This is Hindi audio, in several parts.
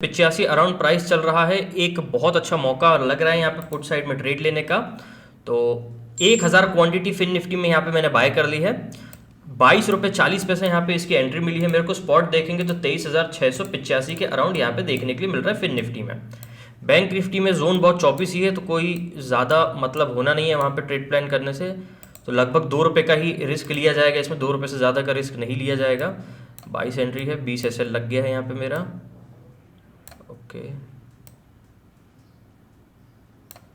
85 अराउंड प्राइस चल रहा है। एक बहुत अच्छा मौका लग रहा है यहाँ पे पुट साइड में ट्रेड लेने का। तो 1000 क्वांटिटी फिन निफ्टी में यहाँ पे मैंने बाय कर ली है। 22 रुपये 40 पैसे यहाँ पे इसकी एंट्री मिली है मेरे को। स्पॉट देखेंगे तो 23,685 के अराउंड यहाँ पे देखने के लिए मिल रहा है फिन निफ्टी में। बैंक निफ्टी में जोन बहुत 24 ही है, तो कोई ज़्यादा मतलब होना नहीं है वहाँ पे ट्रेड प्लान करने से। तो लगभग 2 रुपये का ही रिस्क लिया जाएगा इसमें, 2 रुपये से ज़्यादा का रिस्क नहीं लिया जाएगा। 22 एंट्री है, 20 SL लग गया है यहाँ पे मेरा। Okay,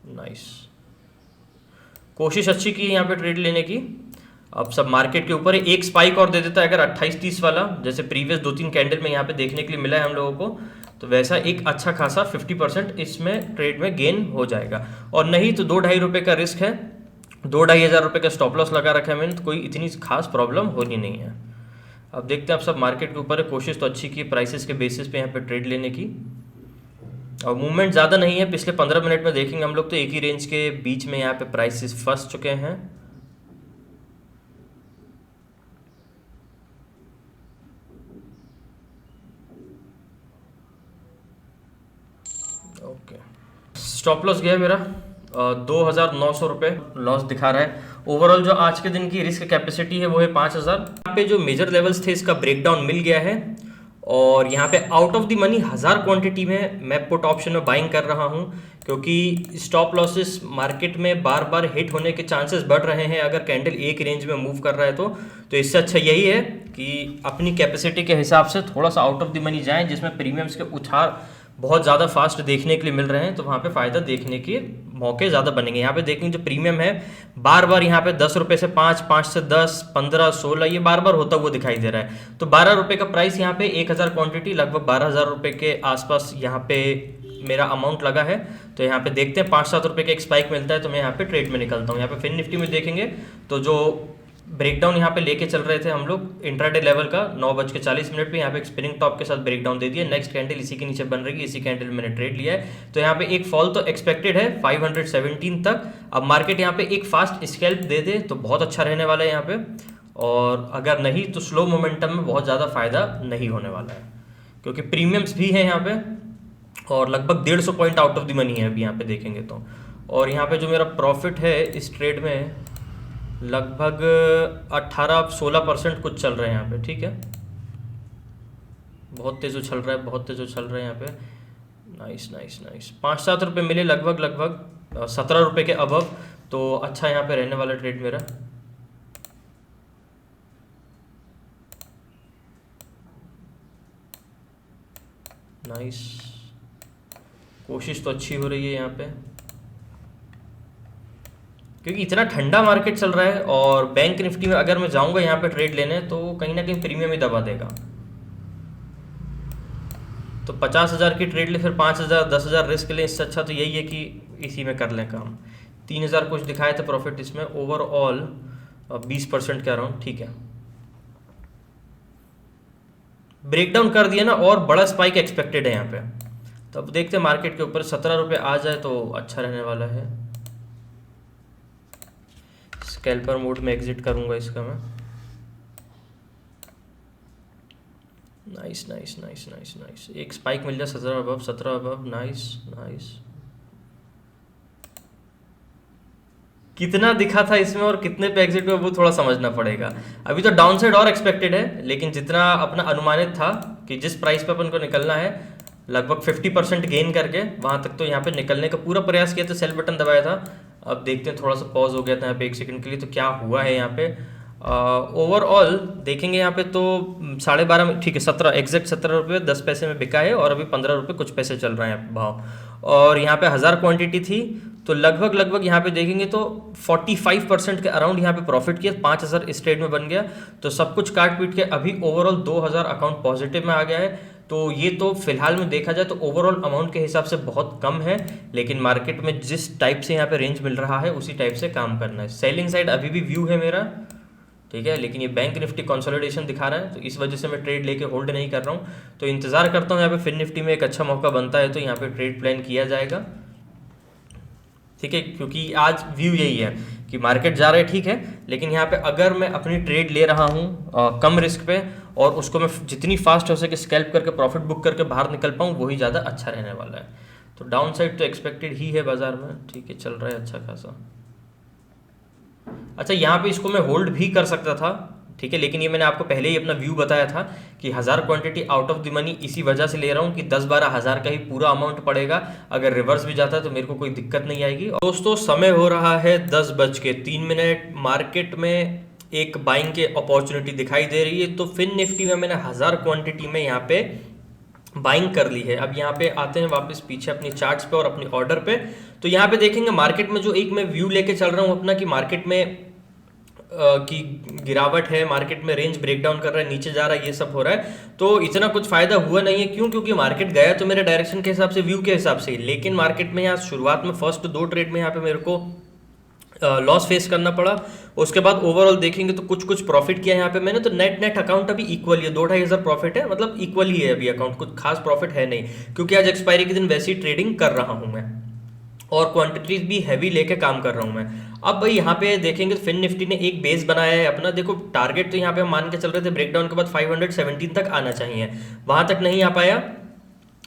nice. कोशिश अच्छी की यहाँ पे ट्रेड लेने की। अब सब मार्केट के ऊपर है। एक स्पाइक और दे देता है अगर 28-30 वाला, जैसे प्रीवियस 2-3 कैंडल में यहाँ पे देखने के लिए मिला है हम लोगों को, तो वैसा एक अच्छा खासा 50% इसमें ट्रेड में गेन हो जाएगा। और नहीं तो 2-2.5 रुपये का रिस्क है, 2-2.5 हज़ार रुपये का स्टॉप लॉस लगा रखा है मैंने, तो कोई इतनी खास प्रॉब्लम होनी नहीं है। अब देखते हैं, अब सब मार्केट के ऊपर है। कोशिश तो अच्छी की प्राइसेस के बेसिस पे यहाँ पे ट्रेड लेने की। और मूवमेंट ज़्यादा नहीं है, पिछले 15 मिनट में देखेंगे हम लोग तो एक ही रेंज के बीच में यहाँ पे प्राइसेस फंस चुके हैं। ओके, स्टॉप लॉस गया मेरा 2,900 रुपये लॉस दिखा रहा है। ओवरऑल जो आज के दिन की रिस्क कैपेसिटी है वो है 5,000। यहाँ पे जो मेजर लेवल्स थे इसका ब्रेकडाउन मिल गया है। और यहाँ पे out of the money 1000 quantity में मैं पुट ऑप्शन में बाइंग कर रहा हूँ, क्योंकि स्टॉप लॉसेस मार्केट में बार बार हिट होने के चांसेस बढ़ रहे हैं अगर कैंडल एक रेंज में मूव कर रहा है तो इससे अच्छा यही है कि अपनी कैपेसिटी के हिसाब से थोड़ा सा आउट ऑफ द मनी जाएं, जिसमें प्रीमियम्स के उछाल बहुत ज़्यादा फास्ट देखने के लिए मिल रहे हैं, तो वहाँ पे फ़ायदा देखने के मौके ज़्यादा बनेंगे। यहाँ पे देखेंगे जो प्रीमियम है बार बार यहाँ पे 10 रुपये से 5, 5 से 10, 15, 16 ये बार बार होता हुआ दिखाई दे रहा है। तो 12 रुपये का प्राइस यहाँ पे 1000 क्वांटिटी लगभग 12,000 रुपये के आसपास यहाँ पे मेरा अमाउंट लगा है। तो यहाँ पे देखते हैं 5-7 रुपये का एक स्पाइक मिलता है तो मैं यहाँ पे ट्रेड में निकलता हूँ। यहाँ पे फिन निफ्टी में देखेंगे तो जो ब्रेकडाउन यहाँ पे लेके चल रहे थे हम लोग इंट्राडे लेवल का 9:40 पे, यहाँ पे एक स्पिनिंग टॉप के साथ ब्रेकडाउन दे दिया। नेक्स्ट कैंडल इसी के नीचे बन रही है, इसी कैंडल में मैंने ट्रेड लिया है। तो यहाँ पे एक फॉल तो एक्सपेक्टेड है 517 तक। अब मार्केट यहाँ पे एक फास्ट स्कैल्प दे दे तो बहुत अच्छा रहने वाला है यहाँ पे, और अगर नहीं तो स्लो मोमेंटम में बहुत ज़्यादा फायदा नहीं होने वाला है, क्योंकि प्रीमियम्स भी है यहाँ पे और लगभग 150 point out of the money है अभी यहाँ पे देखेंगे तो। और यहाँ पे जो मेरा प्रॉफिट है इस ट्रेड में लगभग 18-16% कुछ चल रहा है यहाँ पे। ठीक है, बहुत तेज़ उछल रहा है, बहुत तेज़ उछल रहा है यहाँ पे। नाइस नाइस नाइस, 5-7 रुपये मिले लगभग 17 रुपये के अबव, तो अच्छा यहाँ पे रहने वाला ट्रेड मेरा। नाइस, कोशिश तो अच्छी हो रही है यहाँ पे, क्योंकि इतना ठंडा मार्केट चल रहा है। और बैंक निफ्टी में अगर मैं जाऊंगा यहाँ पे ट्रेड लेने तो कहीं ना कहीं प्रीमियम ही दबा देगा। तो 50,000 की ट्रेड ले, फिर 5,000 10,000 रिस्क लें, इससे अच्छा तो यही है कि इसी में कर लें काम। 3,000 कुछ दिखाए थे प्रॉफिट इसमें, ओवरऑल 20% के अराउंड। ठीक है, ब्रेकडाउन कर दिया ना, और बड़ा स्पाइक एक्सपेक्टेड है यहाँ पे। तो अब देखते हैं मार्केट के ऊपर 17 रुपये आ जाए तो अच्छा रहने वाला है। स्कैल्पर मोड में एग्जिट करूंगा इसका मैं। Nice nice nice nice nice, एक स्पाइक मिल जाए 17 अबव। नाइस नाइस, कितना दिखा था इसमें और कितने पे एग्जिट हुआ वो थोड़ा समझना पड़ेगा। अभी तो डाउन साइड और एक्सपेक्टेड है, लेकिन जितना अपना अनुमानित था कि जिस प्राइस पे अपन को निकलना है लगभग 50% गेन करके वहां तक, तो यहाँ पे निकलने का पूरा प्रयास किया था, सेल बटन दबाया था। अब देखते हैं, थोड़ा सा पॉज हो गया था यहाँ पे 1 सेकंड के लिए, तो क्या हुआ है यहाँ पे। ओवरऑल देखेंगे यहाँ पे तो 12.5 में, ठीक है, 17 रुपये 10 पैसे में बिका है, और अभी 15 रुपये कुछ पैसे चल रहा है भाव। और यहाँ पे 1000 क्वांटिटी थी, तो लगभग यहाँ पे देखेंगे तो 45% के अराउंड यहाँ पे प्रॉफिट किया, 5,000 इस ट्रेड में बन गया। तो सब कुछ काट पीट के अभी ओवरऑल 2,000 अकाउंट पॉजिटिव में आ गया है। तो ये तो फिलहाल में देखा जाए तो ओवरऑल अमाउंट के हिसाब से बहुत कम है, लेकिन मार्केट में जिस टाइप से यहाँ पे रेंज मिल रहा है उसी टाइप से काम करना है। सेलिंग साइड अभी भी व्यू है मेरा, ठीक है, लेकिन ये बैंक निफ्टी कंसोलिडेशन दिखा रहा है, तो इस वजह से मैं ट्रेड लेके होल्ड नहीं कर रहा हूँ। तो इंतजार करता हूँ यहाँ पे फिन निफ्टी में एक अच्छा मौका बनता है तो यहाँ पे ट्रेड प्लान किया जाएगा। ठीक है, क्योंकि आज व्यू यही है कि मार्केट जा रहा है, ठीक है, लेकिन यहाँ पे अगर मैं अपनी ट्रेड ले रहा हूँ कम रिस्क पे और उसको मैं जितनी फास्ट हो सके स्कैल्प करके प्रॉफिट बुक करके बाहर निकल पाऊँ वही ज़्यादा अच्छा रहने वाला है। तो डाउन साइड तो एक्सपेक्टेड ही है बाजार में, ठीक है, चल रहा है अच्छा खासा। अच्छा, यहाँ पे इसको मैं होल्ड भी कर सकता था, ठीक है, लेकिन ये मैंने आपको पहले ही अपना व्यू बताया था कि 1000 quantity out of the money इसी वजह से ले रहा हूँ कि 10-12 हज़ार का ही पूरा अमाउंट पड़ेगा। अगर रिवर्स भी जाता है तो मेरे को कोई दिक्कत नहीं आएगी। दोस्तों, समय हो रहा है 10:03। मार्केट में एक बाइंग के अपॉर्चुनिटी दिखाई दे रही है, तो फिन निफ्टी में मैंने 1000 क्वांटिटी में यहाँ पे बाइंग कर ली है। अब यहाँ पे आते हैं वापस पीछे अपनी चार्ट्स पे और अपनी ऑर्डर पे। तो यहाँ पे देखेंगे मार्केट में जो एक मैं व्यू लेके चल रहा हूँ अपना कि मार्केट में की गिरावट है, मार्केट में रेंज ब्रेकडाउन कर रहा है, नीचे जा रहा है, ये सब हो रहा है। तो इतना कुछ फायदा हुआ नहीं है। क्यों? क्योंकि मार्केट गया तो मेरे डायरेक्शन के हिसाब से, व्यू के हिसाब से, लेकिन मार्केट में यहाँ शुरुआत में फर्स्ट 2 ट्रेड में यहाँ पे मेरे को लॉस फेस करना पड़ा। उसके बाद ओवरऑल देखेंगे तो कुछ कुछ प्रॉफिट किया यहाँ पे मैंने। तो नेट अकाउंट अभी इक्वल ही है, 2-2.5 हज़ार प्रॉफिट है, मतलब इक्वल ही है अभी अकाउंट, कुछ खास प्रॉफिट है नहीं, क्योंकि आज एक्सपायरी के दिन वैसे ही ट्रेडिंग कर रहा हूँ मैं और क्वांटिटीज भी हैवी लेके काम कर रहा हूँ मैं। अब भाई यहाँ पे देखेंगे तो फिन निफ्टी ने एक बेस बनाया है अपना। देखो टारगेट तो यहाँ पे हम मान के चल रहे थे ब्रेकडाउन के बाद 517 तक आना चाहिए, वहां तक नहीं आ पाया।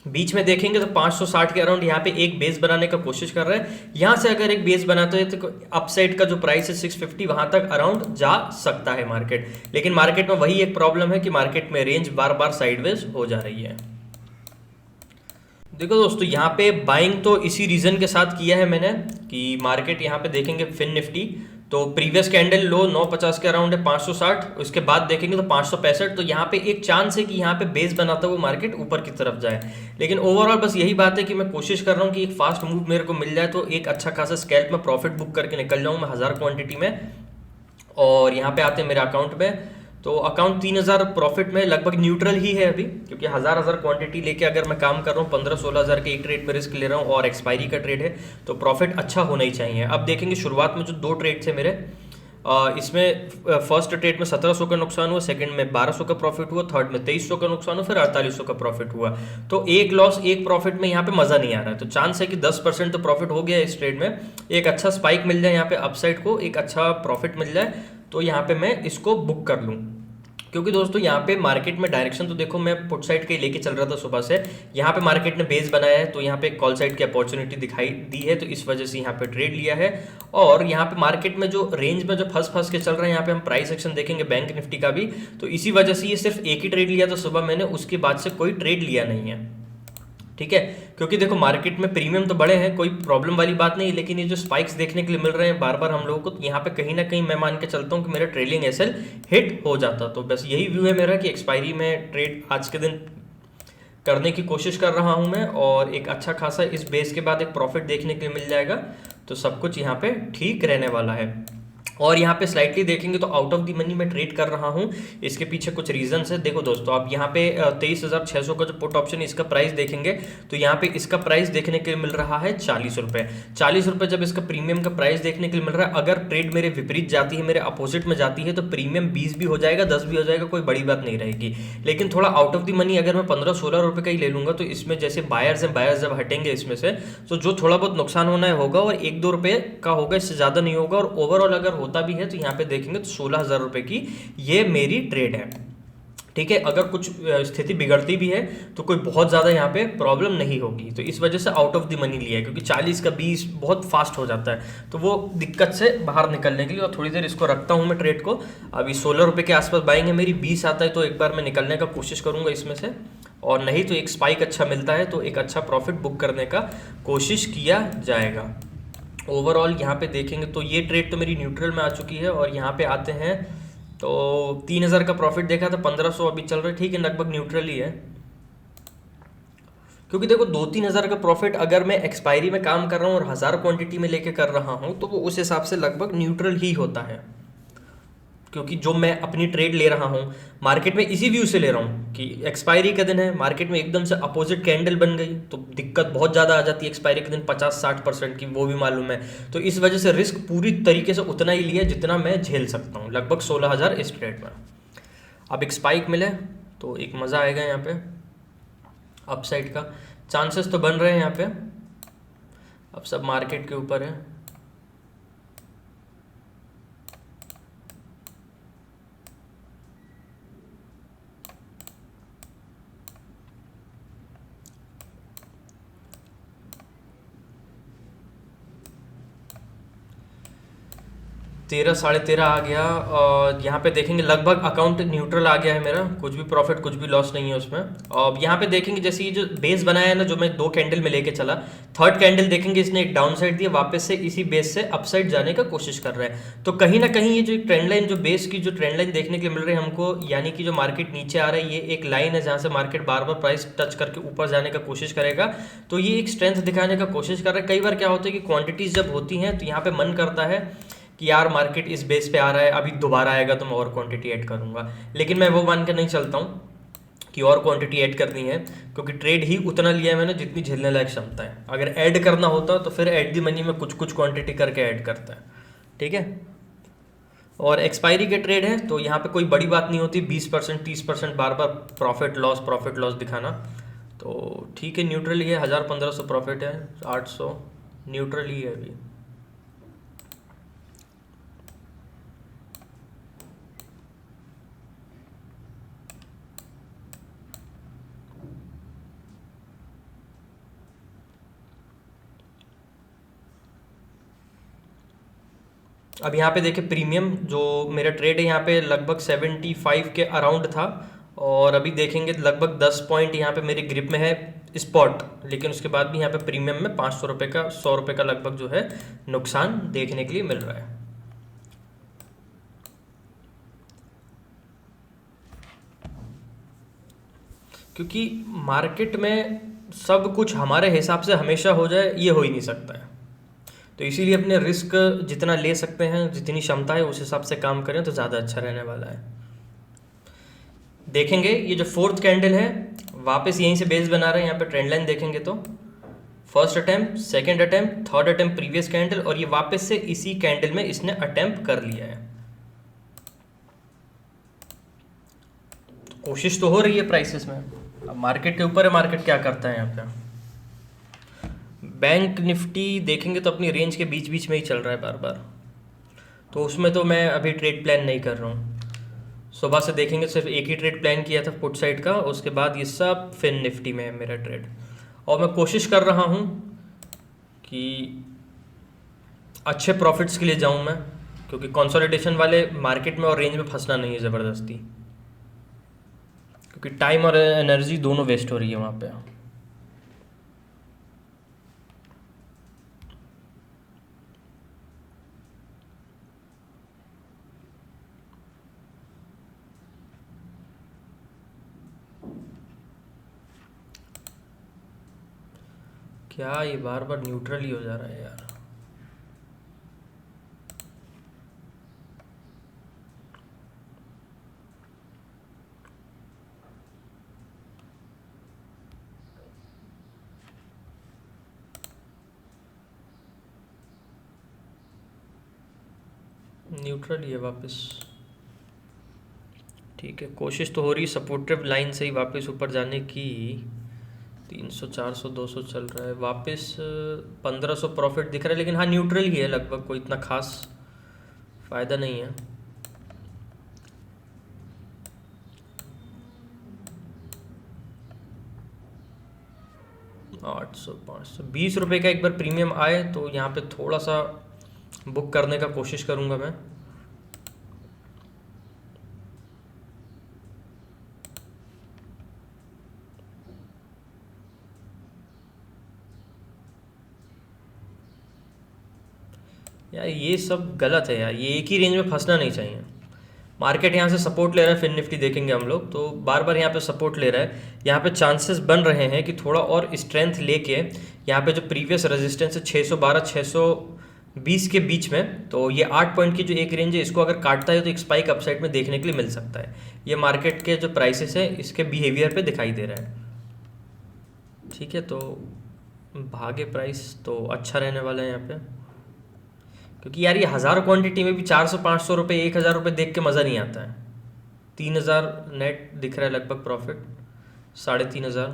बीच में देखेंगे तो 560 के अराउंड यहाँ पे एक बेस बनाने का कोशिश कर रहा है। यहाँ से अगर एक बेस बनाते हैं तो अपसाइड का जो प्राइस है 650 वहां तक अराउंड जा सकता है मार्केट। लेकिन मार्केट में वही एक प्रॉब्लम है कि मार्केट में रेंज बार बार साइडवेज हो जा रही है। देखो दोस्तों, यहाँ पे बाइंग तो इसी रीजन के साथ किया है मैंने कि मार्केट यहाँ पे देखेंगे फिन निफ्टी तो प्रीवियस कैंडल लो 950 के अराउंड है 560, उसके बाद देखेंगे तो 565। तो यहाँ पे एक चांस है कि यहाँ पे बेस बनाता हुआ मार्केट ऊपर की तरफ जाए। लेकिन ओवरऑल बस यही बात है कि मैं कोशिश कर रहा हूँ कि एक फास्ट मूव मेरे को मिल जाए तो एक अच्छा खासा स्कैल्प में प्रॉफिट बुक करके निकल जाऊँ मैं 1000 क्वांटिटी में। और यहाँ पे आते हैं मेरे अकाउंट में, तो अकाउंट 3000 प्रॉफिट में लगभग न्यूट्रल ही है अभी, क्योंकि हज़ार क्वांटिटी लेके अगर मैं काम कर रहा हूँ 15-16 हज़ार के एक ट्रेड में रिस्क ले रहा हूँ और एक्सपायरी का ट्रेड है तो प्रॉफिट अच्छा होना ही चाहिए। अब देखेंगे शुरुआत में जो 2 ट्रेड थे मेरे, इसमें फर्स्ट ट्रेड में 1700 का नुकसान हुआ, सेकंड में 1200 का प्रॉफिट हुआ, थर्ड में 2300 का नुकसान हुआ, फिर 4800 का प्रॉफिट हुआ। तो एक लॉस एक प्रॉफिट में यहाँ पे मजा नहीं आ रहा है। तो चांस है कि 10% तो प्रॉफिट हो गया इस ट्रेड में, एक अच्छा स्पाइक मिल जाए यहाँ पे अपसाइड को, एक अच्छा प्रॉफिट मिल जाए तो यहाँ पे मैं इसको बुक कर लूँ। क्योंकि दोस्तों यहाँ पे मार्केट में डायरेक्शन तो देखो मैं पुट साइड के लेके चल रहा था सुबह से, यहाँ पे मार्केट ने बेस बनाया है तो यहाँ पे कॉल साइड की अपॉर्चुनिटी दिखाई दी है, तो इस वजह से यहाँ पे ट्रेड लिया है। और यहाँ पे मार्केट में जो रेंज में जो फंस के चल रहा है, यहाँ पे हम प्राइस एक्शन देखेंगे बैंक निफ्टी का भी, तो इसी वजह से ये सिर्फ एक ही ट्रेड लिया था सुबह मैंने, उसके बाद से कोई ट्रेड लिया नहीं है, ठीक है। क्योंकि देखो मार्केट में प्रीमियम तो बड़े हैं, कोई प्रॉब्लम वाली बात नहीं, लेकिन ये जो स्पाइक्स देखने के लिए मिल रहे हैं बार बार हम लोगों को, तो यहाँ पे कहीं ना कहीं मैं मान के चलता हूँ कि मेरा ट्रेलिंग एसएल हिट हो जाता। तो बस यही व्यू है मेरा कि एक्सपायरी में ट्रेड आज के दिन करने की कोशिश कर रहा हूँ मैं, और एक अच्छा खासा इस बेस के बाद एक प्रॉफिट देखने के लिए मिल जाएगा तो सब कुछ यहाँ पे ठीक रहने वाला है। और यहाँ पे स्लाइटली देखेंगे तो आउट ऑफ द मनी मैं ट्रेड कर रहा हूँ, इसके पीछे कुछ रीजंस है। देखो दोस्तों, आप यहाँ पे 23,600 का जो पुट ऑप्शन है इसका प्राइस देखेंगे तो यहाँ पे इसका प्राइस देखने के लिए मिल रहा है 40 रुपये। 40 रुपये जब इसका प्रीमियम का प्राइस देखने के लिए मिल रहा है, अगर ट्रेड मेरे विपरीत जाती है, मेरे अपोजिट में जाती है तो प्रीमियम 20 भी हो जाएगा, 10 भी हो जाएगा, कोई बड़ी बात नहीं रहेगी। लेकिन थोड़ा आउट ऑफ द मनी अगर मैं 15-16 रुपये का ही ले लूंगा तो इसमें जैसे बायर्स हैं, बायर्स जब हटेंगे इसमें से तो जो थोड़ा बहुत नुकसान होना है होगा, और 1-2 रुपये का होगा, इससे ज़्यादा नहीं होगा। और ओवरऑल अगर होता भी है तो यहाँ पे देखेंगे तो 16,000 रुपये की ये मेरी ट्रेड है, ठीक है। अगर कुछ स्थिति बिगड़ती भी है तो कोई बहुत ज़्यादा यहाँ पे प्रॉब्लम नहीं होगी, तो इस वजह से आउट ऑफ द मनी लिया है, क्योंकि 40 का 20 बहुत फास्ट हो जाता है, तो वो दिक्कत से बाहर निकलने के लिए। और थोड़ी देर इसको रखता हूँ मैं ट्रेड को, अभी 16 रुपये के आसपास बाइंग है मेरी, 20 आता है तो एक बार मैं निकलने का कोशिश करूँगा इसमें से, और नहीं तो एक स्पाइक अच्छा मिलता है तो एक अच्छा प्रॉफिट बुक करने का कोशिश किया जाएगा। ओवरऑल यहाँ पे देखेंगे तो ये ट्रेड तो मेरी न्यूट्रल में आ चुकी है, और यहाँ पे आते हैं तो 3000 का प्रॉफिट देखा था, 1500 अभी चल रहा है, ठीक है, लगभग न्यूट्रल ही है। क्योंकि देखो 2-3 हज़ार का प्रॉफिट अगर मैं एक्सपायरी में काम कर रहा हूँ और 1000 क्वांटिटी में लेके कर रहा हूँ तो वो उस हिसाब से लगभग न्यूट्रल ही होता है, क्योंकि जो मैं अपनी ट्रेड ले रहा हूँ मार्केट में इसी व्यू से ले रहा हूँ कि एक्सपायरी का दिन है, मार्केट में एकदम से अपोजिट कैंडल बन गई तो दिक्कत बहुत ज़्यादा आ जाती है एक्सपायरी के दिन 50-60% की, वो भी मालूम है। तो इस वजह से रिस्क पूरी तरीके से उतना ही लिया जितना मैं झेल सकता हूँ, लगभग 16,000 इस ट्रेड में। अब एक स्पाइक मिले तो एक मज़ा आएगा, यहाँ पे अपसाइड का चांसेस तो बन रहे हैं यहाँ पे, अब सब मार्केट के ऊपर है। 13 13.5 आ गया। और यहाँ पे देखेंगे लगभग अकाउंट न्यूट्रल आ गया है मेरा, कुछ भी प्रॉफिट कुछ भी लॉस नहीं है उसमें। और यहाँ पे देखेंगे जैसे ये जो बेस बनाया है ना, जो मैं 2 कैंडल में लेके चला, थर्ड कैंडल देखेंगे इसने एक डाउन साइड दिया, वापस से इसी बेस से अपसाइड जाने का कोशिश कर रहा है। तो कहीं ना कहीं ये जो ट्रेंड लाइन, जो बेस की जो ट्रेंड लाइन देखने के लिए मिल रही है हमको, यानी कि जो मार्केट नीचे आ रहा है, ये एक लाइन है जहाँ से मार्केट बार बार प्राइस टच करके ऊपर जाने का कोशिश करेगा। तो ये एक स्ट्रेंथ दिखाने का कोशिश कर रहा है। कई बार क्या होता है कि क्वांटिटीज जब होती हैं तो यहाँ पे मन करता है कि यार मार्केट इस बेस पे आ रहा है, अभी दोबारा आएगा तो मैं और क्वांटिटी ऐड करूंगा, लेकिन मैं वो मान के नहीं चलता हूँ कि और क्वांटिटी ऐड करनी है, क्योंकि ट्रेड ही उतना लिया है मैंने जितनी झेलने लायक क्षमता है। अगर ऐड करना होता तो फिर एट दी मनी में कुछ कुछ क्वांटिटी करके ऐड करता है, ठीक है। और एक्सपायरी के ट्रेड है तो यहाँ पे कोई बड़ी बात नहीं होती, 20% 30% बार बार प्रॉफिट लॉस दिखाना। तो ठीक है, न्यूट्रल ही है, 1000 1500 प्रॉफिट है, 800 न्यूट्रल ही है अभी। अब यहाँ पे देखिए प्रीमियम जो मेरा ट्रेड है यहाँ पे लगभग 75 के अराउंड था, और अभी देखेंगे लगभग 10 पॉइंट यहाँ पे मेरी ग्रिप में है स्पॉट, लेकिन उसके बाद भी यहाँ पे प्रीमियम में 500 रुपये का 100 रुपये का लगभग जो है नुकसान देखने के लिए मिल रहा है। क्योंकि मार्केट में सब कुछ हमारे हिसाब से हमेशा हो जाए ये हो ही नहीं सकता है, तो इसीलिए अपने रिस्क जितना ले सकते हैं, जितनी क्षमता है उस हिसाब से काम करें तो ज़्यादा अच्छा रहने वाला है। देखेंगे ये जो फोर्थ कैंडल है वापस यहीं से बेस बना रहे हैं, यहाँ पे ट्रेंड लाइन देखेंगे तो first attempt, second attempt, third attempt previous candle, और ये वापस से इसी कैंडल में इसने अटेम्प्ट कर लिया है। तो कोशिश तो हो रही है प्राइसेस में, अब मार्केट के ऊपर है मार्केट क्या करता है। यहाँ पे बैंक निफ्टी देखेंगे तो अपनी रेंज के बीच बीच में ही चल रहा है बार बार, तो उसमें तो मैं अभी ट्रेड प्लान नहीं कर रहा हूँ। सुबह से देखेंगे सिर्फ एक ही ट्रेड प्लान किया था पुट साइड का, उसके बाद ये सब फिन निफ्टी में है मेरा ट्रेड। और मैं कोशिश कर रहा हूँ कि अच्छे प्रॉफिट्स के लिए जाऊँ मैं, क्योंकि कंसोलिडेशन वाले मार्केट में और रेंज में फंसना नहीं है ज़बरदस्ती, क्योंकि टाइम और एनर्जी दोनों वेस्ट हो रही है वहाँ पे। क्या ये बार बार न्यूट्रल ही हो जा रहा है यार। न्यूट्रल ही है वापस, ठीक है। कोशिश तो हो रही है सपोर्टिव लाइन से ही वापस ऊपर जाने की। 300 400 200 चल रहा है, वापस 1500 प्रॉफिट दिख रहा है, लेकिन हाँ न्यूट्रल ही है लगभग, कोई इतना खास फ़ायदा नहीं है। आठ सौ 500 20 रुपये का एक बार प्रीमियम आए तो यहाँ पे थोड़ा सा बुक करने का कोशिश करूँगा मैं। यार ये सब गलत है यार, ये एक ही रेंज में फंसना नहीं चाहिए। मार्केट यहाँ से सपोर्ट ले रहा है, फिन निफ्टी देखेंगे हम लोग तो बार बार यहाँ पे सपोर्ट ले रहा है। यहाँ पे चांसेस बन रहे हैं कि थोड़ा और स्ट्रेंथ लेके यहाँ पे जो प्रीवियस रेजिस्टेंस है 612 620 के बीच में, तो ये 8 पॉइंट की जो एक रेंज है इसको अगर काटता है तो एक स्पाइक अपसाइड में देखने के लिए मिल सकता है। ये मार्केट के जो प्राइसेस है इसके बिहेवियर पे दिखाई दे रहा है, ठीक है। तो भागे प्राइस तो अच्छा रहने वाला है यहाँ पे, क्योंकि यार ये 1000 क्वांटिटी में भी 400 500 रुपये 1000 रुपये देख के मज़ा नहीं आता है। 3000 नेट दिख रहा है लगभग प्रॉफिट, 3500,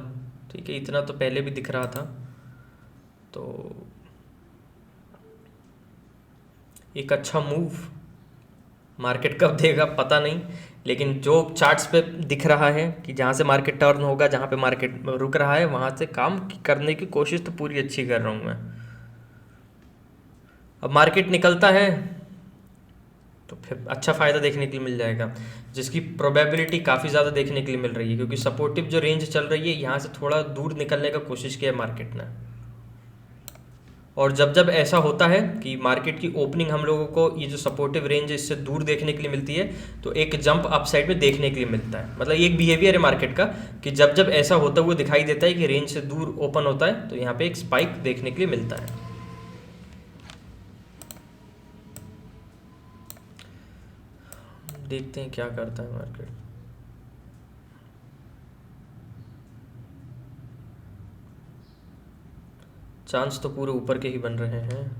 ठीक है। इतना तो पहले भी दिख रहा था, तो एक अच्छा मूव मार्केट कब देगा पता नहीं, लेकिन जो चार्ट्स पे दिख रहा है कि जहाँ से मार्केट टर्न होगा, जहाँ पे मार्केट रुक रहा है वहाँ से काम करने की कोशिश तो पूरी अच्छी कर रहा हूँ मैं। अब मार्केट निकलता है तो फिर अच्छा फ़ायदा देखने के लिए मिल जाएगा, जिसकी प्रोबेबिलिटी काफ़ी ज़्यादा देखने के लिए मिल रही है, क्योंकि सपोर्टिव जो रेंज चल रही है यहाँ से थोड़ा दूर निकलने का कोशिश किया है मार्केट ने। और जब जब ऐसा होता है कि मार्केट की ओपनिंग हम लोगों को ये जो सपोर्टिव रेंज है इससे दूर देखने के लिए मिलती है, तो एक जंप अपसाइड में देखने के लिए मिलता है। मतलब ये एक बिहेवियर है मार्केट का कि जब जब ऐसा होता हुआ दिखाई देता है कि रेंज से दूर ओपन होता है, तो यहाँ पे एक स्पाइक देखने के लिए मिलता है। देखते हैं क्या करता है मार्केट। चांस तो पूरे ऊपर के ही बन रहे हैं।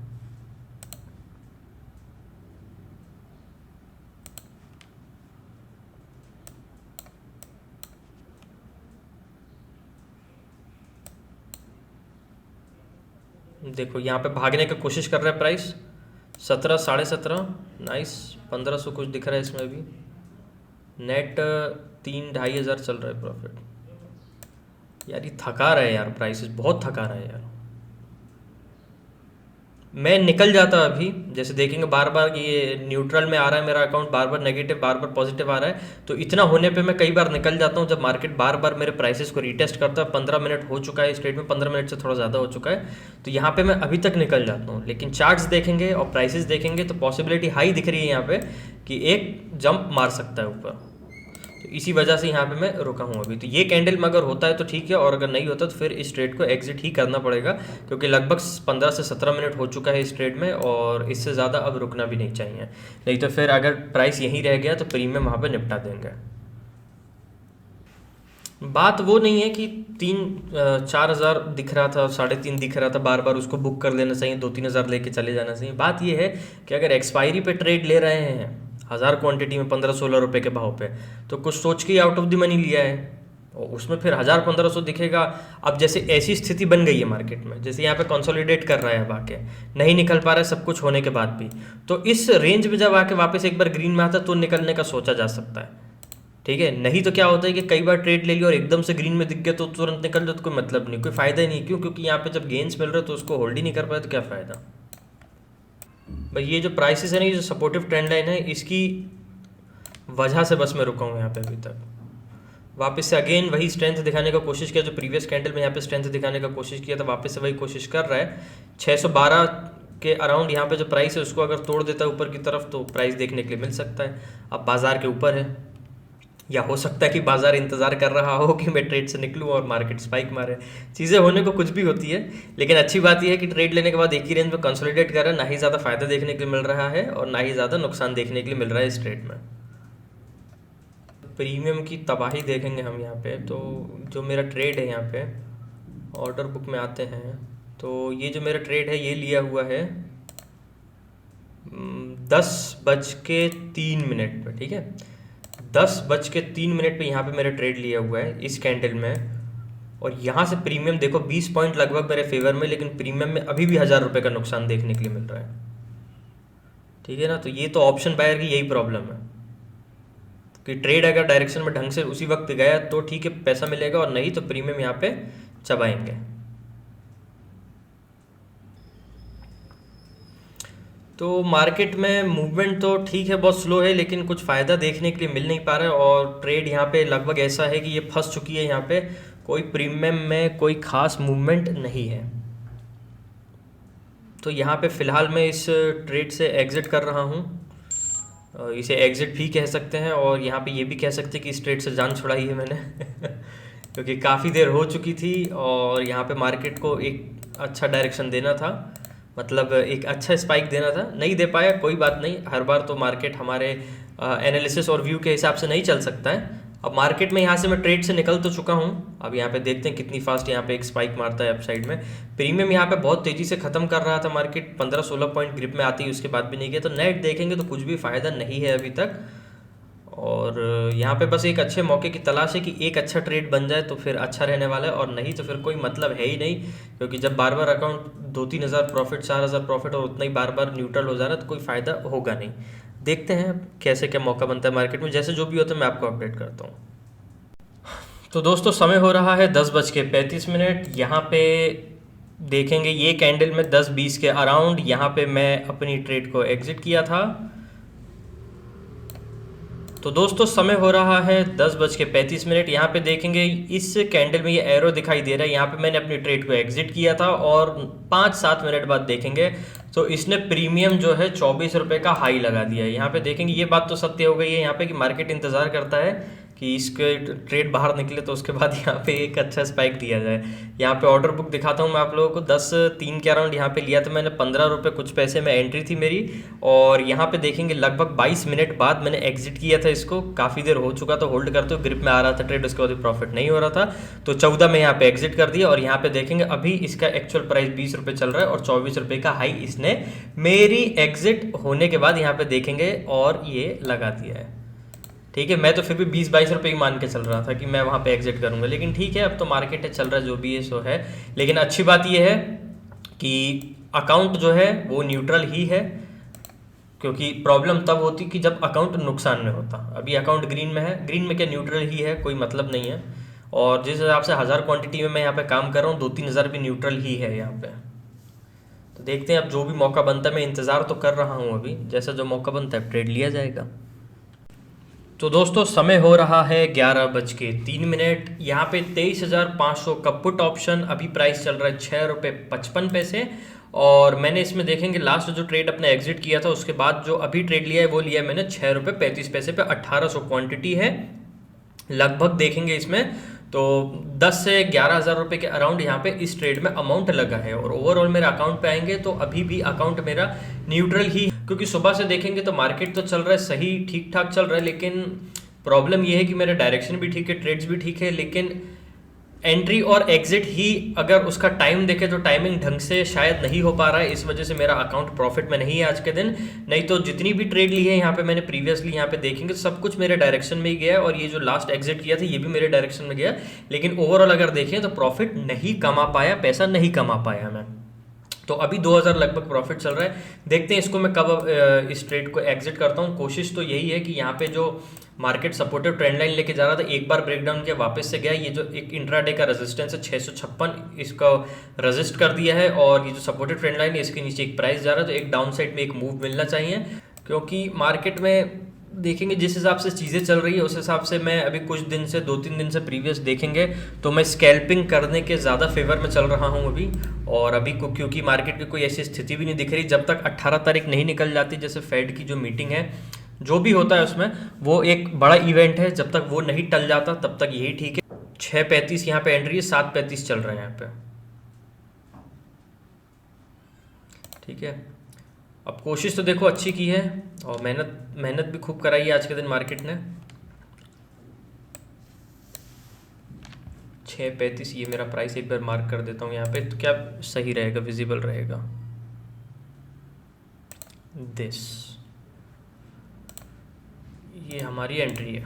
देखो यहाँ पे भागने की कोशिश कर रहा है प्राइस, 17, 17.5, नाइस, 1500 कुछ दिख रहा है इसमें भी। नेट 3-2,500 चल रहा है प्रॉफिट। यार ये थका रहा है यार, प्राइसेस बहुत थका रहा है यार। मैं निकल जाता अभी, जैसे देखेंगे बार बार ये न्यूट्रल में आ रहा है मेरा अकाउंट, बार बार नेगेटिव बार बार पॉजिटिव आ रहा है, तो इतना होने पे मैं कई बार निकल जाता हूँ जब मार्केट बार बार मेरे प्राइसेस को रीटेस्ट करता है। 15 मिनट हो चुका है इस ट्रेड में, 15 मिनट से थोड़ा ज़्यादा हो चुका है, तो यहाँ पे मैं अभी तक निकल जाता हूँ। लेकिन चार्ट्स देखेंगे और प्राइसेस देखेंगे तो पॉसिबिलिटी हाई दिख रही है यहाँ पे कि एक जंप मार सकता है ऊपर, तो इसी वजह से यहाँ पे मैं रुका हूँ अभी। तो ये कैंडल में अगर होता है तो ठीक है, और अगर नहीं होता तो फिर इस ट्रेड को एग्जिट ही करना पड़ेगा, क्योंकि लगभग 15 से 17 मिनट हो चुका है इस ट्रेड में, और इससे ज़्यादा अब रुकना भी नहीं चाहिए। नहीं तो फिर अगर प्राइस यहीं रह गया तो प्रीमियम वहाँ पर निपटा देंगे। बात वो नहीं है कि 3-4 हज़ार दिख रहा था, 3.5 दिख रहा था, बार बार उसको बुक कर लेना चाहिए, 2-3 हज़ार लेके चले जाना चाहिए। बात ये है कि अगर एक्सपायरी पे ट्रेड ले रहे हैं 1000 क्वांटिटी में 15-16 रुपए के भाव पे, तो कुछ सोच के आउट ऑफ द मनी लिया है, और उसमें फिर 1000-1500 दिखेगा। अब जैसे ऐसी स्थिति बन गई है मार्केट में, जैसे यहाँ पे कंसोलिडेट कर रहा है, अब आके नहीं निकल पा रहा है सब कुछ होने के बाद भी, तो इस रेंज में जब आके वापस एक बार ग्रीन में आता है तो निकलने का सोचा जा सकता है, ठीक है। नहीं तो क्या होता है कि कई बार ट्रेड ले लिया और एकदम से ग्रीन में दिख गया तो तुरंत निकल जाओ, तो कोई मतलब नहीं, कोई फायदा ही नहीं। क्यों? क्योंकि यहाँ पे जब गेंस मिल रहे तो उसको होल्ड ही नहीं कर पाए तो क्या फ़ायदा भाई। ये जो प्राइसेस है ना, ये जो सपोर्टिव ट्रेंड लाइन है, इसकी वजह से बस मैं रुका हूँ यहाँ पे अभी तक। वापस से अगेन वही स्ट्रेंथ दिखाने का कोशिश किया जो प्रीवियस कैंडल में यहाँ पे स्ट्रेंथ दिखाने का कोशिश किया था, वापस से वही कोशिश कर रहा है। 612 के अराउंड यहाँ पे जो प्राइस है उसको अगर तोड़ देता है ऊपर की तरफ तो प्राइस देखने के लिए मिल सकता है। अब बाजार के ऊपर है, या हो सकता है कि बाजार इंतज़ार कर रहा हो कि मैं ट्रेड से निकलूं और मार्केट स्पाइक मारे। चीज़ें होने को कुछ भी होती है, लेकिन अच्छी बात यह है कि ट्रेड लेने के बाद एक ही रेंज में कंसोलिडेट कर रहा है, ना ही ज़्यादा फायदा देखने के लिए मिल रहा है और ना ही ज़्यादा नुकसान देखने के लिए मिल रहा है इस ट्रेड में। प्रीमियम की तबाही देखेंगे हम यहाँ पे, तो जो मेरा ट्रेड है यहाँ पे ऑर्डर बुक में आते हैं, तो ये जो मेरा ट्रेड है ये लिया हुआ है 10:03 पे, ठीक है। 10:03 पे यहाँ पे मेरा ट्रेड लिया हुआ है इस कैंडल में, और यहाँ से प्रीमियम देखो 20 पॉइंट लगभग मेरे फेवर में, लेकिन प्रीमियम में अभी भी 1000 रुपये का नुकसान देखने के लिए मिल रहा है, ठीक है ना। तो ये तो ऑप्शन बायर की यही प्रॉब्लम है कि ट्रेड अगर डायरेक्शन में ढंग से उसी वक्त गया तो ठीक है पैसा मिलेगा, और नहीं तो प्रीमियम यहाँ पे चबाएंगे। तो मार्केट में मूवमेंट तो ठीक है, बहुत स्लो है, लेकिन कुछ फ़ायदा देखने के लिए मिल नहीं पा रहा है, और ट्रेड यहाँ पे लगभग ऐसा है कि ये फंस चुकी है। यहाँ पे कोई प्रीमियम में कोई ख़ास मूवमेंट नहीं है, तो यहाँ पे फ़िलहाल मैं इस ट्रेड से एग्ज़िट कर रहा हूँ। इसे एग्ज़िट भी कह सकते हैं, और यहाँ पे ये भी कह सकते हैं कि इस ट्रेड से जान छुड़ाई है मैंने क्योंकि काफ़ी देर हो चुकी थी, और यहाँ पे मार्केट को एक अच्छा डायरेक्शन देना था, मतलब एक अच्छा स्पाइक देना था, नहीं दे पाया, कोई बात नहीं। हर बार तो मार्केट हमारे एनालिसिस और व्यू के हिसाब से नहीं चल सकता है। अब मार्केट में यहाँ से मैं ट्रेड से निकल तो चुका हूँ, अब यहाँ पे देखते हैं कितनी फास्ट यहाँ पे एक स्पाइक मारता है अपसाइड में। प्रीमियम यहाँ पे बहुत तेज़ी से ख़त्म कर रहा था मार्केट, 15-16 पॉइंट ग्रिप में आती है, उसके बाद भी नहीं गया। तो नेट देखेंगे तो कुछ भी फ़ायदा नहीं है अभी तक, और यहाँ पे बस एक अच्छे मौके की तलाश है कि एक अच्छा ट्रेड बन जाए तो फिर अच्छा रहने वाला है, और नहीं तो फिर कोई मतलब है ही नहीं, क्योंकि जब बार बार अकाउंट 2-3 हज़ार प्रॉफिट, 4,000 प्रॉफिट और उतना ही बार बार न्यूट्रल हो जा रहा है तो कोई फ़ायदा होगा नहीं। देखते हैं कैसे क्या मौका बनता है मार्केट में, जैसे जो भी होता है मैं आपको अपडेट करता हूँ। तो दोस्तों समय हो रहा है 10:35। यहाँ पे देखेंगे ये कैंडल में 10:20 के अराउंड यहाँ पे मैं अपनी ट्रेड को एग्ज़िट किया था, तो दोस्तों समय हो रहा है 10:35। यहाँ पे देखेंगे इस कैंडल में ये एरो दिखाई दे रहा है, यहाँ पे मैंने अपनी ट्रेड को एग्जिट किया था और 5-7 मिनट बाद देखेंगे तो इसने प्रीमियम जो है 24 रुपये का हाई लगा दिया है। यहाँ पे देखेंगे ये बात तो सत्य हो गई है यहाँ पे कि मार्केट इंतजार करता है कि इसके ट्रेड बाहर निकले तो उसके बाद यहाँ पे एक अच्छा स्पाइक दिया जाए। यहाँ पे ऑर्डर बुक दिखाता हूँ मैं आप लोगों को, 10:03 के अराउंड यहाँ पे लिया था मैंने 15 रुपये कुछ पैसे में एंट्री थी मेरी, और यहाँ पे देखेंगे लगभग 22 मिनट बाद मैंने एग्जिट किया था इसको। काफ़ी देर हो चुका था होल्ड करते हुए, ग्रिप में आ रहा था ट्रेड, उसके बाद प्रॉफिट नहीं हो रहा था तो 14 में यहाँ पे एग्जिट कर दिया। और यहाँ पे देखेंगे अभी इसका एक्चुअल प्राइस 20 रुपये चल रहा है और 24 रुपये का हाई इसने मेरी एग्जिट होने के बाद यहाँ पे देखेंगे और ये लगा दिया है। ठीक है, मैं तो फिर भी 20-22 रुपये ही मान के चल रहा था कि मैं वहाँ पे एग्जिट करूँगा, लेकिन ठीक है अब तो मार्केट है, चल रहा है जो भी है सो है। लेकिन अच्छी बात ये है कि अकाउंट जो है वो न्यूट्रल ही है, क्योंकि प्रॉब्लम तब होती कि जब अकाउंट नुकसान में होता। अभी अकाउंट ग्रीन में है, ग्रीन में क्या न्यूट्रल ही है, कोई मतलब नहीं है। और जिस हिसाब से 1000 क्वांटिटी में मैं यहाँ पे काम कर रहा हूँ 2-3 हज़ार भी न्यूट्रल ही है यहाँ पे। तो देखते हैं अब जो भी मौका बनता है, मैं इंतज़ार तो कर रहा हूँ अभी, जैसा जो मौका बनता है ट्रेड लिया जाएगा। तो दोस्तों समय हो रहा है 11:03। यहाँ पे 23,500 का पुट ऑप्शन, अभी प्राइस चल रहा है 6.55 रुपये। और मैंने इसमें देखेंगे लास्ट जो ट्रेड अपने एग्जिट किया था उसके बाद जो अभी ट्रेड लिया है वो लिया है मैंने 6.35 रुपये पे। 1800 क्वांटिटी है लगभग, देखेंगे इसमें तो 10 से 11,000 रुपये के अराउंड यहाँ पे इस ट्रेड में अमाउंट लगा है। और ओवरऑल मेरे अकाउंट पे आएंगे तो अभी भी अकाउंट मेरा न्यूट्रल ही, क्योंकि सुबह से देखेंगे तो मार्केट तो चल रहा है सही, ठीक ठाक चल रहा है, लेकिन प्रॉब्लम ये है कि मेरा डायरेक्शन भी ठीक है, ट्रेड्स भी ठीक है, लेकिन एंट्री और एग्जिट ही अगर उसका टाइम देखें तो टाइमिंग ढंग से शायद नहीं हो पा रहा है, इस वजह से मेरा अकाउंट प्रॉफिट में नहीं है आज के दिन। नहीं तो जितनी भी ट्रेड ली है यहाँ पे मैंने प्रीवियसली, यहाँ पे देखेंगे सब कुछ मेरे डायरेक्शन में ही गया है। और ये जो लास्ट एग्जिट किया था ये भी मेरे डायरेक्शन में गया, लेकिन ओवरऑल अगर देखें तो प्रॉफिट नहीं कमा पाया, पैसा नहीं कमा पाया मैं। तो अभी 2000 लगभग प्रॉफिट चल रहा है। देखते हैं इसको मैं कब इस ट्रेड को एग्जिट करता हूँ। कोशिश तो यही है कि यहाँ पे जो मार्केट सपोर्टिव ट्रेंड लाइन लेके जा रहा था, एक बार ब्रेकडाउन किया वापस से गया। ये जो एक इंट्राडे का रेजिस्टेंस है 656, इसको रेजिस्ट कर दिया है। और ये जो सपोर्टिव ट्रेंड लाइन है इसके नीचे एक प्राइस जा रहा है, तो एक डाउन साइड में एक मूव मिलना चाहिए, क्योंकि मार्केट में देखेंगे जिस हिसाब से चीज़ें चल रही है उस हिसाब से मैं अभी कुछ दिन से 2-3 दिन से प्रीवियस देखेंगे तो मैं स्कैल्पिंग करने के ज़्यादा फेवर में चल रहा हूँ अभी। और अभी को क्योंकि मार्केट की कोई ऐसी स्थिति भी नहीं दिख रही, जब तक 18 तारीख नहीं निकल जाती, जैसे फेड की जो मीटिंग है जो भी होता है उसमें वो एक बड़ा इवेंट है, जब तक वो नहीं टल जाता तब तक यही ठीक है। 6.35 यहाँ पे एंट्री है, 7.35 चल रहा है यहाँ पे। ठीक है, अब कोशिश तो देखो अच्छी की है और मेहनत भी खूब कराई है आज के दिन मार्केट ने। 6.35 ये मेरा प्राइस एक बार मार्क कर देता हूँ यहाँ पे, तो क्या सही रहेगा, विजिबल रहेगा। दिस ये हमारी एंट्री है।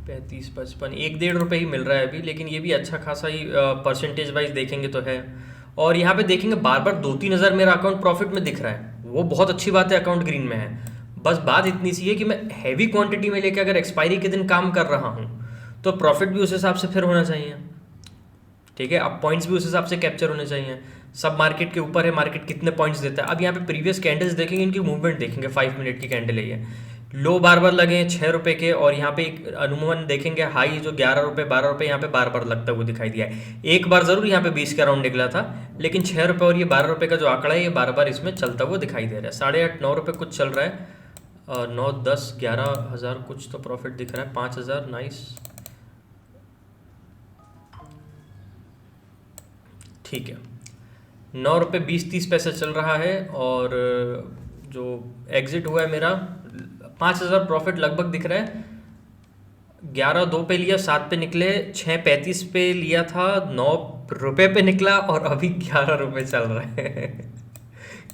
पैंतीस 55 1-1.5 रुपये ही मिल रहा है अभी, लेकिन ये भी अच्छा खासा ही परसेंटेज वाइज देखेंगे तो है। और यहाँ पे देखेंगे बार बार 2-3 हज़ार मेरा अकाउंट प्रॉफिट में दिख रहा है, वो बहुत अच्छी बात है, अकाउंट ग्रीन में है। बस बात इतनी सी है कि मैं हैवी क्वांटिटी में लेके अगर एक्सपायरी के दिन काम कर रहा हूँ तो प्रॉफिट भी उस हिसाब से फिर होना चाहिए। ठीक है, अब पॉइंट्स भी उस हिसाब से कैप्चर होने चाहिए। सब मार्केट के ऊपर है, मार्केट कितने पॉइंट्स देता है। अब यहाँ पे प्रीवियस कैंडल्स देखेंगे, इनकी मूवमेंट देखेंगे, 5 मिनट की कैंडल है ये। लो बार बार लगे हैं 6 रुपये के, और यहाँ पे एक अनुमान देखेंगे हाई जो 11 रुपये 12 रुपये यहाँ पे बार बार लगता हुआ दिखाई दिया है। एक बार जरूर यहाँ पे 20 के अराउंड निकला था, लेकिन 6 रुपये और ये 12 रुपये का जो आंकड़ा है ये बार बार इसमें चलता हुआ दिखाई दे रहा है। 8.5-9 रुपये कुछ चल रहा है, 9, 10, 11 हज़ार कुछ तो प्रॉफिट दिख रहा है, 5,000 नाइस। ठीक है, 9 रुपये 20-30 पैसे चल रहा है। और जो एग्जिट हुआ है मेरा 5,000 प्रॉफिट लगभग दिख रहा है। 11.2 पे लिया, 7 पे निकले, 6.35 पे लिया था, 9 रुपये पे निकला और अभी 11 रुपये चल रहा है।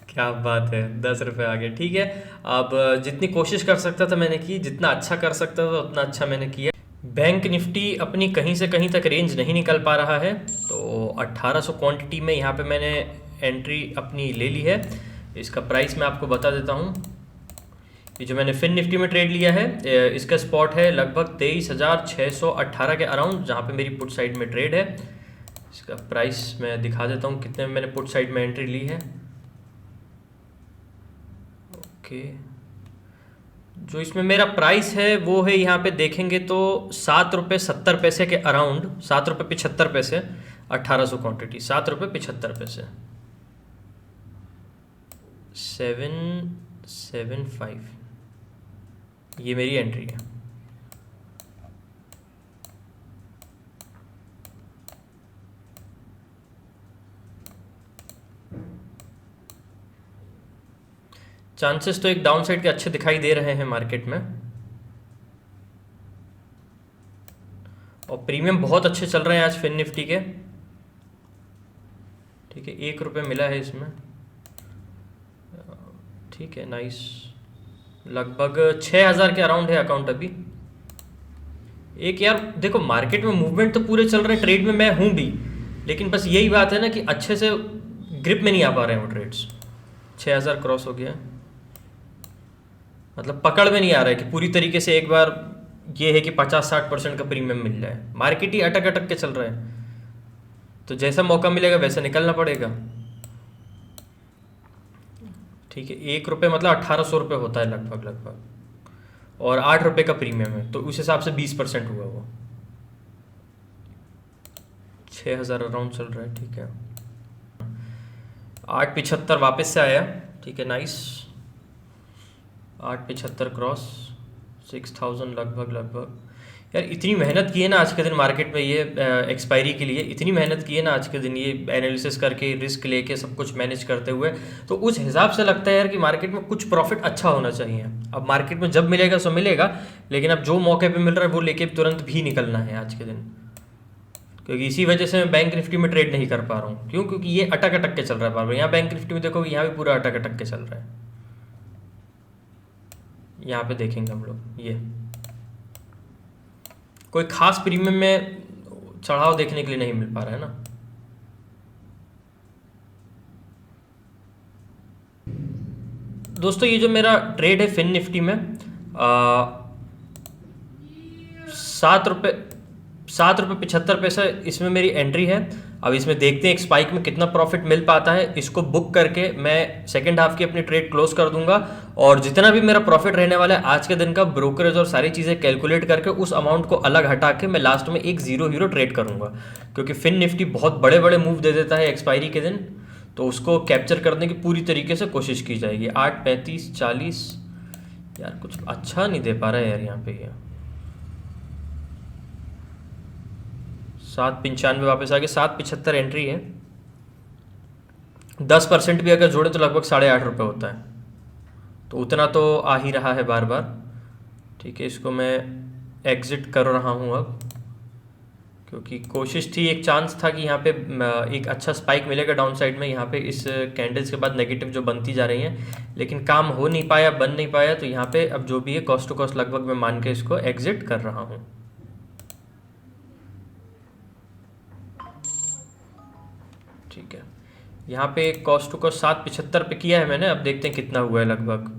क्या बात है, 10 रुपये आ गए। ठीक है, अब जितनी कोशिश कर सकता था मैंने की, जितना अच्छा कर सकता था उतना अच्छा मैंने किया। बैंक निफ्टी अपनी कहीं से कहीं तक रेंज नहीं निकल पा रहा है, तो 1800 क्वांटिटी में यहाँ पे मैंने एंट्री अपनी ले ली है। इसका प्राइस मैं आपको बता देता हूँ। ये जो मैंने फिन निफ्टी में ट्रेड लिया है इसका स्पॉट है लगभग 23,618 के अराउंड, जहाँ पे मेरी पुट साइड में ट्रेड है। इसका प्राइस मैं दिखा देता हूँ कितने में मैंने पुट साइड में एंट्री ली है। ओके, जो इसमें मेरा प्राइस है वो है, यहाँ पे देखेंगे तो 7 रुपये 70 पैसे के अराउंड, 7 रुपये 75 पैसे, 1800 क्वांटिटी, 7 रुपये 75 पैसे, 775, ये मेरी एंट्री है। चांसेस तो एक डाउन साइड के अच्छे दिखाई दे रहे हैं मार्केट में, और प्रीमियम बहुत अच्छे चल रहे हैं आज फिन निफ्टी के। ठीक है, 1 रुपये मिला है इसमें। ठीक है, नाइस। लगभग 6000 के अराउंड है अकाउंट अभी। एक यार देखो, मार्केट में मूवमेंट तो पूरे चल रहे हैं, ट्रेड में मैं हूँ भी, लेकिन बस यही बात है ना कि अच्छे से ग्रिप में नहीं आ पा रहे हैं वो ट्रेड्स। 6000 क्रॉस हो गया, मतलब पकड़ में नहीं आ रहा है कि पूरी तरीके से एक बार ये है कि 50-60% का प्रीमियम मिल जाए। मार्केट ही अटक अटक के चल रहा है, तो जैसा मौका मिलेगा वैसा निकलना पड़ेगा। ठीक है, 1 रुपये मतलब 1800 रुपये होता है लगभग, और 8 रुपये का प्रीमियम है, तो उस हिसाब से 20% हुआ वो। 6000 अराउंड चल रहा है। ठीक है, 875 वापस से आया। ठीक है, नाइस। 875 क्रॉस, 6000 लगभग। यार इतनी मेहनत की है ना आज के दिन मार्केट में, ये एक्सपायरी के लिए इतनी मेहनत की है ना आज के दिन, ये एनालिसिस करके, रिस्क लेके, सब कुछ मैनेज करते हुए, तो उस हिसाब से लगता है यार कि मार्केट में कुछ प्रॉफिट अच्छा होना चाहिए। अब मार्केट में जब मिलेगा सो मिलेगा, लेकिन अब जो मौके पे मिल रहा है वो लेके तुरंत भी निकलना है आज के दिन, क्योंकि इसी वजह से मैं बैंक निफ्टी में ट्रेड नहीं कर पा रहा हूँ। क्यों? क्योंकि ये अटक अटक के चल रहा है बार बार। यहाँ बैंक निफ्टी में देखो, यहाँ भी पूरा अटक अटक के चल रहा है। यहाँ पे देखेंगे हम लोग, ये कोई खास प्रीमियम में चढ़ाव देखने के लिए नहीं मिल पा रहा है ना। दोस्तों, ये जो मेरा ट्रेड है फिन निफ्टी में, 7 रुपये 75 पैसे इसमें मेरी एंट्री है। अब इसमें देखते हैं एक स्पाइक में कितना प्रॉफिट मिल पाता है। इसको बुक करके मैं सेकंड हाफ की अपनी ट्रेड क्लोज कर दूंगा, और जितना भी मेरा प्रॉफिट रहने वाला है आज के दिन का, ब्रोकरेज और सारी चीज़ें कैलकुलेट करके उस अमाउंट को अलग हटा के मैं लास्ट में एक जीरो हीरो ट्रेड करूंगा, क्योंकि फिन निफ्टी बहुत बड़े बड़े मूव दे देता है एक्सपायरी के दिन, तो उसको कैप्चर करने की पूरी तरीके से कोशिश की जाएगी। 8, 35, 40, यार कुछ अच्छा नहीं दे पा रहा है यार यहाँ पे। ये 795 वापस आ गए, 775 एंट्री है। 10% भी अगर जोड़े तो लगभग 8.5 रुपये होता है, तो उतना तो आ ही रहा है बार बार। ठीक है, इसको मैं एग्जिट कर रहा हूँ अब, क्योंकि कोशिश थी, एक चांस था कि यहाँ पे एक अच्छा स्पाइक मिलेगा डाउन साइड में। यहाँ पे इस कैंडल्स के बाद नेगेटिव जो बनती जा रही हैं, लेकिन काम हो नहीं पाया, बन नहीं पाया, तो यहाँ पे अब जो भी है कॉस्ट टू कॉस्ट लगभग मैं मान के इसको एग्जिट कर रहा हूँ। ठीक है, यहाँ पे कॉस्ट टू कॉस्ट 775 पे किया है मैंने। अब देखते हैं कितना हुआ है, लगभग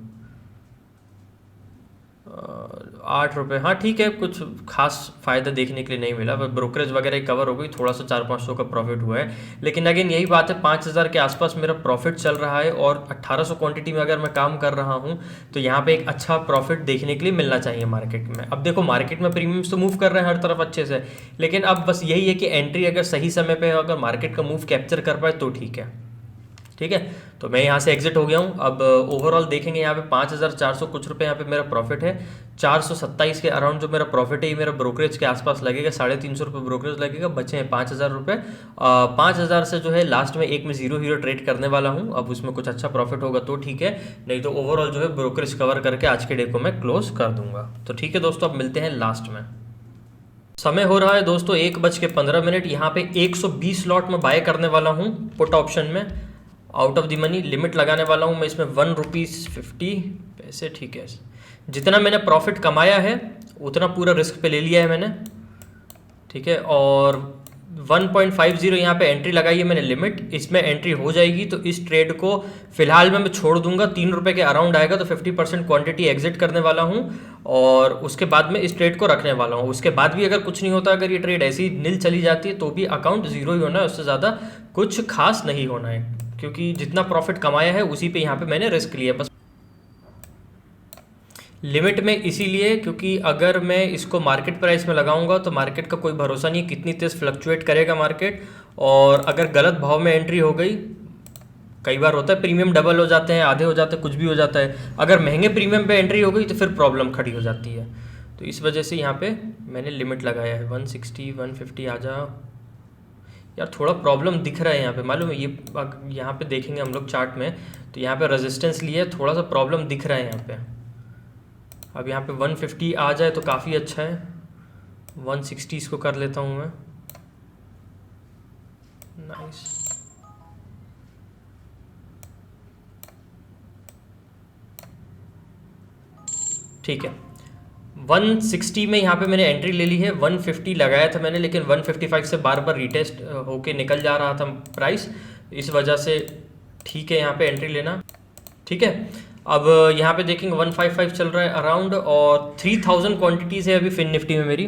8 रुपये। हाँ ठीक है, कुछ खास फ़ायदा देखने के लिए नहीं मिला, बस ब्रोकरेज वगैरह कवर हो गई, थोड़ा सा 400-500 का प्रॉफिट हुआ है। लेकिन अगेन यही बात है, 5000 के आसपास मेरा प्रॉफिट चल रहा है, और 1800 क्वांटिटी में अगर मैं काम कर रहा हूँ तो यहाँ पे एक अच्छा प्रॉफिट देखने के लिए मिलना चाहिए मार्केट में। अब देखो, मार्केट में प्रीमियम्स तो मूव कर रहे हैं हर तरफ अच्छे से, लेकिन अब बस यही है कि एंट्री अगर सही समय पर अगर मार्केट का मूव कैप्चर कर पाए तो ठीक है। ठीक है, तो मैं यहाँ से एग्जिट हो गया हूँ। अब ओवरऑल देखेंगे, यहाँ पे 5400 कुछ रुपए यहाँ पे मेरा प्रॉफिट है। 427 के अराउंड जो मेरा प्रॉफिट है, ये मेरा ब्रोकरेज के आसपास लगेगा, 350 रुपये ब्रोकरेज लगेगा, बचे हैं 5000 रुपये। 5000 से जो है लास्ट में एक में जीरो हीरो ट्रेड करने वाला हूँ। अब उसमें कुछ अच्छा प्रॉफिट होगा तो ठीक है, नहीं तो ओवरऑल जो है ब्रोकरेज कवर करके आज के डे को मैं क्लोज कर दूंगा। तो ठीक है दोस्तों, अब मिलते हैं लास्ट में। समय हो रहा है दोस्तों 1:15। यहाँ पे 120 लॉट में बाय करने वाला हूँ पुट ऑप्शन में, out of the money limit लगाने वाला हूँ मैं इसमें 1.50 रुपये। ठीक है, जितना मैंने प्रॉफिट कमाया है उतना पूरा रिस्क पे ले लिया है मैंने। ठीक है, और 1.50 यहाँ पे एंट्री लगाई है मैंने लिमिट, इसमें एंट्री हो जाएगी तो इस ट्रेड को फिलहाल मैं छोड़ दूंगा। 3 रुपये के अराउंड आएगा तो 50% क्वांटिटी एग्जिट करने वाला हूँ और उसके बाद में इस ट्रेड को रखने वाला हूँ। उसके बाद भी अगर कुछ नहीं होता, अगर ये ट्रेड ऐसी नील चली जाती है तो भी अकाउंट जीरो ही होना है, उससे ज़्यादा कुछ खास नहीं होना है, क्योंकि जितना प्रॉफिट कमाया है उसी पे यहाँ पे मैंने रिस्क लिया बस। लिमिट में इसीलिए क्योंकि अगर मैं इसको मार्केट प्राइस में लगाऊंगा तो मार्केट का कोई भरोसा नहीं, कितनी तेज़ फ्लक्चुएट करेगा मार्केट, और अगर गलत भाव में एंट्री हो गई, कई बार होता है प्रीमियम डबल हो जाते हैं, आधे हो जाते हैं, कुछ भी हो जाता है, अगर महंगे प्रीमियम पे एंट्री हो गई तो फिर प्रॉब्लम खड़ी हो जाती है। तो इस वजह से यहाँ पे मैंने लिमिट लगाया है 160 150। आ जा यार, थोड़ा प्रॉब्लम दिख रहा है यहाँ पे, मालूम है, ये यहाँ पे देखेंगे हम लोग चार्ट में तो यहाँ पे रेजिस्टेंस लिया है, थोड़ा सा प्रॉब्लम दिख रहा है यहाँ पे। अब यहाँ पे 150 आ जाए तो काफ़ी अच्छा है, 160 इसको कर लेता हूँ मैं। नाइस, ठीक है। 160 में यहाँ पे मैंने एंट्री ले ली है, 150 लगाया था मैंने, लेकिन 155 से बार बार रिटेस्ट होके निकल जा रहा था प्राइस, इस वजह से ठीक है यहाँ पे एंट्री लेना। ठीक है, अब यहाँ पे देखेंगे 155 चल रहा है अराउंड, और 3000 क्वांटिटीज़ है अभी फिन निफ्टी में मेरी।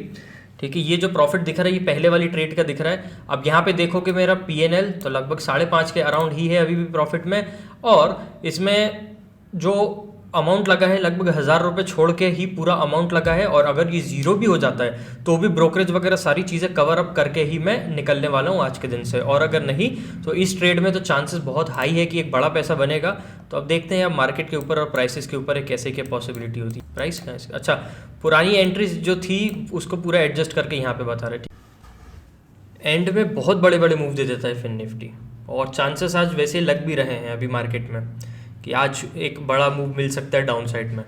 ठीक है, ये जो प्रॉफिट दिख रहा है ये पहले वाली ट्रेड का दिख रहा है। अब यहाँ पे देखो कि मेरा PNL तो लगभग 5.5 के अराउंड ही है अभी भी प्रॉफिट में, और इसमें जो अमाउंट लगा है लगभग 1000 रुपये छोड़ के ही पूरा अमाउंट लगा है, और अगर ये ज़ीरो भी हो जाता है तो भी ब्रोकरेज वगैरह सारी चीज़ें कवर अप करके ही मैं निकलने वाला हूँ आज के दिन से, और अगर नहीं तो इस ट्रेड में तो चांसेस बहुत हाई है कि एक बड़ा पैसा बनेगा। तो अब देखते हैं अब मार्केट के ऊपर और प्राइसेस के ऊपर कैसे क्या पॉसिबिलिटी होती है। प्राइस कहाँ है? अच्छा, पुरानी एंट्रीज जो थी उसको पूरा एडजस्ट करके यहाँ पर बता रहे। एंड में बहुत बड़े बड़े मूव दे देता है फिन निफ्टी, और चांसेस आज वैसे लग भी रहे हैं अभी मार्केट में कि आज एक बड़ा मूव मिल सकता है डाउन साइड में।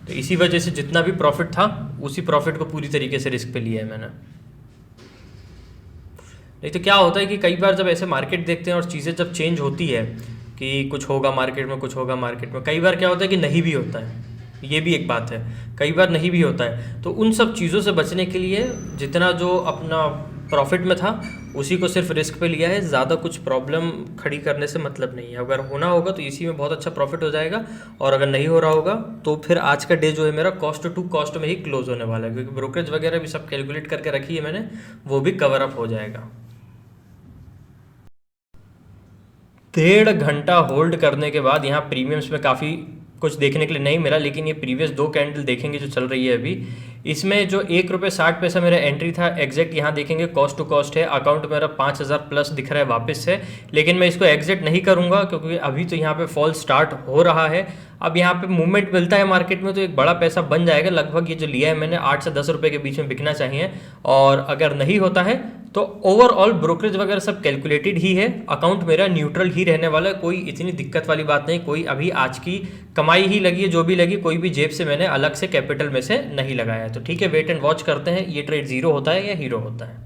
तो इसी वजह से जितना भी प्रॉफिट था उसी प्रॉफिट को पूरी तरीके से रिस्क पे लिया है मैंने। नहीं तो क्या होता है कि कई बार जब ऐसे मार्केट देखते हैं और चीज़ें जब चेंज होती है कि कुछ होगा मार्केट में, कुछ होगा मार्केट में, कई बार क्या होता है कि नहीं भी होता है, ये भी एक बात है, कई बार नहीं भी होता है। तो उन सब चीज़ों से बचने के लिए जितना जो अपना प्रॉफिट में था उसी को सिर्फ रिस्क पे लिया है, ज़्यादा कुछ प्रॉब्लम खड़ी करने से मतलब नहीं है। अगर होना होगा तो इसी में बहुत अच्छा प्रॉफिट हो जाएगा, और अगर नहीं हो रहा होगा तो फिर आज का डे जो है मेरा कॉस्ट टू कॉस्ट में ही क्लोज होने वाला है, क्योंकि ब्रोकरेज वगैरह भी सब कैलकुलेट करके रखी है मैंने, वो भी कवर अप हो जाएगा। 1.5 घंटा होल्ड करने के बाद यहाँ प्रीमियम्स में काफ़ी कुछ देखने के लिए नहीं मिला, लेकिन ये प्रीवियस 2 कैंडल देखेंगे जो चल रही है अभी, इसमें जो 1 रुपये 60 पैसा मेरा एंट्री था एग्जैक्ट यहाँ देखेंगे कॉस्ट टू कॉस्ट है, अकाउंट मेरा 5000 प्लस दिख रहा है वापस से, लेकिन मैं इसको एग्जिट नहीं करूँगा क्योंकि अभी तो यहाँ पे फॉल स्टार्ट हो रहा है। अब यहाँ पे मूवमेंट मिलता है मार्केट में तो एक बड़ा पैसा बन जाएगा, लगभग ये जो लिया है मैंने 8 से 10 रुपये के बीच में बिकना चाहिए, और अगर नहीं होता है तो ओवरऑल ब्रोकरेज वगैरह सब कैलकुलेटेड ही है, अकाउंट मेरा न्यूट्रल ही रहने वाला है, कोई इतनी दिक्कत वाली बात नहीं, कोई अभी आज की कमाई ही लगी है, जो भी लगी कोई भी जेब से मैंने अलग से कैपिटल में से नहीं लगाया। तो ठीक है, वेट एंड वॉच करते हैं ये ट्रेड जीरो होता है या हीरो होता है।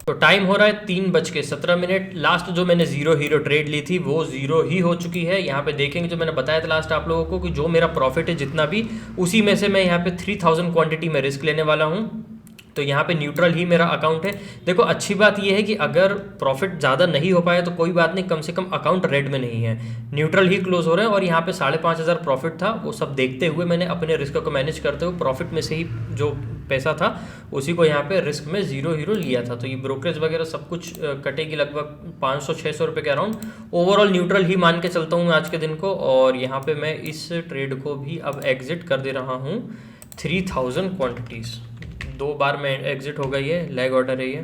तो टाइम हो रहा है 3:17। लास्ट जो मैंने जीरो हीरो ट्रेड ली थी वो जीरो ही हो चुकी है। यहाँ पे देखेंगे जो मैंने बताया था लास्ट आप लोगों को कि जो मेरा प्रॉफिट है जितना भी, उसी में से मैं यहाँ पे 3000 क्वांटिटी में रिस्क लेने वाला हूँ, तो यहाँ पे न्यूट्रल ही मेरा अकाउंट है। देखो अच्छी बात ये है कि अगर प्रॉफिट ज़्यादा नहीं हो पाया तो कोई बात नहीं, कम से कम अकाउंट रेड में नहीं है, न्यूट्रल ही क्लोज हो रहे हैं, और यहाँ पे 5500 प्रॉफिट था, वो सब देखते हुए मैंने अपने रिस्क को मैनेज करते हुए प्रॉफिट में से ही जो पैसा था उसी को यहाँ पे रिस्क में जीरो हीरो लिया था। तो ये ब्रोकरेज वगैरह सब कुछ कटेगी लगभग 500-600 रुपये के अराउंड। ओवरऑल न्यूट्रल ही मान के चलता हूँ आज के दिन को, और यहाँ पे मैं इस ट्रेड को भी अब एग्जिट कर दे रहा हूँ 3000 क्वान्टिटीज़। 2 बार में एग्जिट हो गई है, लैग ऑर्डर है ये।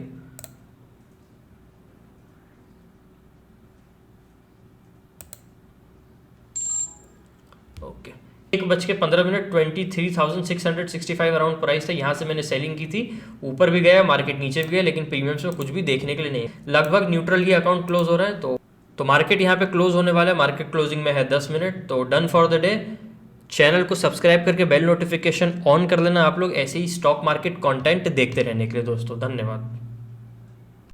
ओके, 1:15 23,665 अराउंड प्राइस था, यहाँ से मैंने सेलिंग की थी, ऊपर भी गया मार्केट नीचे भी गया, लेकिन प्रीमियम्स में कुछ भी देखने के लिए नहीं, लगभग न्यूट्रल ही अकाउंट क्लोज हो रहा है। तो मार्केट यहाँ पे क्लोज होने वाला है, मार्केट क्लोजिंग में है 10 मिनट। तो done for the day. Channel को सब्सक्राइब करके बेल नोटिफिकेशन ऑन कर लेना आप लोग ऐसे ही स्टॉक मार्केट कंटेंट देखते रहने के लिए दोस्तों। धन्यवाद।